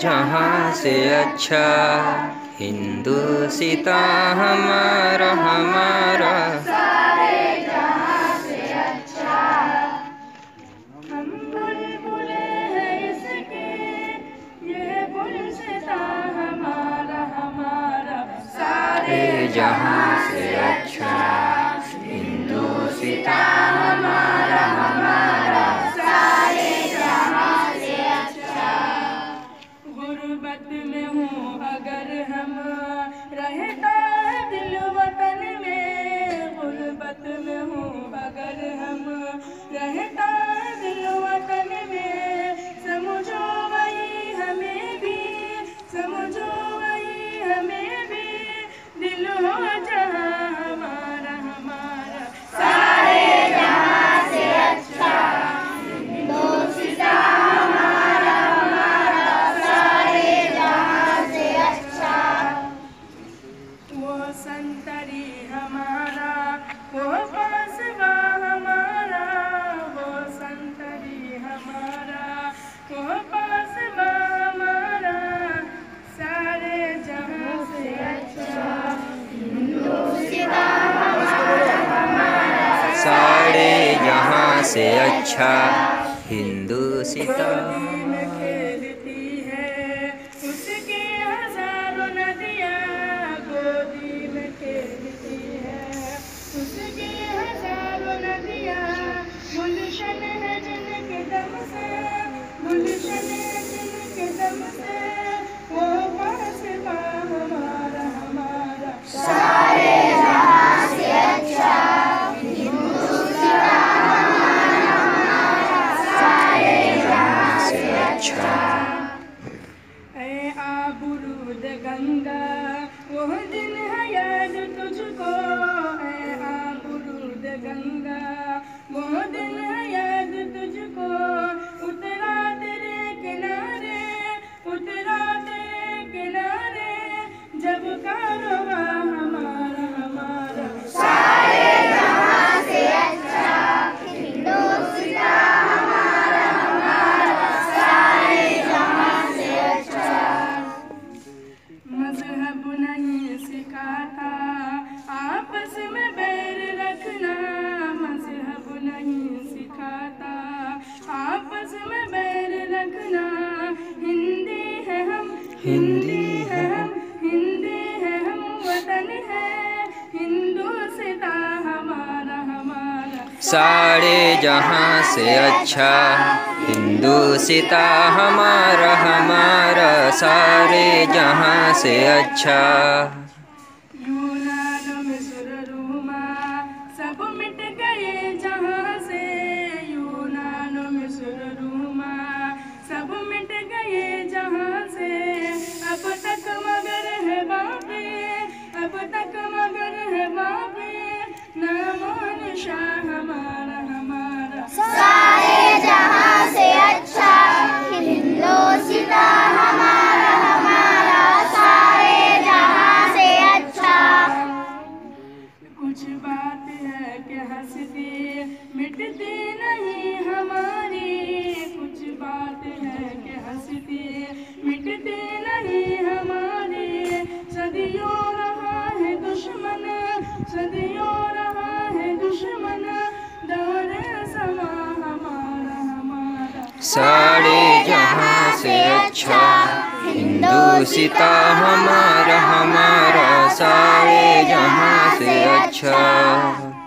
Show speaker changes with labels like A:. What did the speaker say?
A: जहाँ से अच्छा हिंदुस्तां हमारा हमारा।
B: सारे जहाँ से अच्छा हम बुलबुले हैं इसके, ये गुलसितां हमारा हमारा। सारे
A: जहाँ से अच्छा हिंदुस्तां हमारा हमारा।
B: सारे जहाँ से अच्छा। गुर्बत में हूँ अगर हम, रहता है दिल वतन में। गुर्बत में हूँ अगर हम, रहता है दिल वतन में। समझो वही हमें भी, समझो वही हमें भी। दिल हो जहाँ हमारा हमारा। सारे जहाँ से अच्छा हिंदुस्तां हमारा हमारा। सारे जहाँ से अच्छा। वो संतरी हमारा, वो पासवा हमारा। वो संतरी हमारा, वो पासवा हमारा। सारे जहाँ से अच्छा हिंदुस्तां हमारा हमारा।
A: सारे जहाँ से अच्छा हिंदुस्तां।
B: गोदी में खेलती है उसकी हजारों नदियाँ। गोदी में खेलती है उसकी हजारों नदियाँ। गुलशन है जिनके दम से, गुलशन है जिनके दम से। वो पासवा हमारा हमारा। सारे जहाँ से अच्छा हिंदुस्तां हमारा हमारा। सारे जहाँ से अच्छा। ऐ आबरूद गंगा वो दिन है याद तुझको। ऐ आबरूद गंगा वो दिन है याद तुझको। उतरा तेरे किनारे, उतरा तेरे किनारे। जब कारवां हमारा हमारा। सारे जहाँ से अच्छा हिंदुस्तां हमारा हमारा। सारे जहाँ से अच्छा। मजहब नहीं सिखाता आपस में बैर रखना। मजहब नहीं सिखाता आपस में बैर रखना। हिंदी है हम, हिंदी है हम, हिंदी है हम। वतन है हिंदुस्तां हमारा हमारा।
A: सारे जहाँ से अच्छा हिंदुस्तां हमारा हमारा। सारे जहाँ से अच्छा।
B: यूनान मिस्र रोमा सब मिट गए जहाँ से। यूनान मिस्र रोमा सब मिट गए जहाँ से। अब तक मगर है बाकी, अब तक मगर है बाकी। नामो निशान हमारा हमारा। सारे जहाँ से अच्छा हिंदुस्तां हमारा हमारा। सारे जहाँ से अच्छा। कुछ बात है कि हंसती मिटती नहीं हमारी। कुछ बात है कि हंसती मिटती नहीं हमारी। सदियों रहा है दुश्मन, सदियों रहा है दुश्मन। दौरे समा हमारा हमारा।
A: सारे जहाँ से अच्छा हिंदुस्तां हमारा हमारा। सारे जहाँ से अच्छा।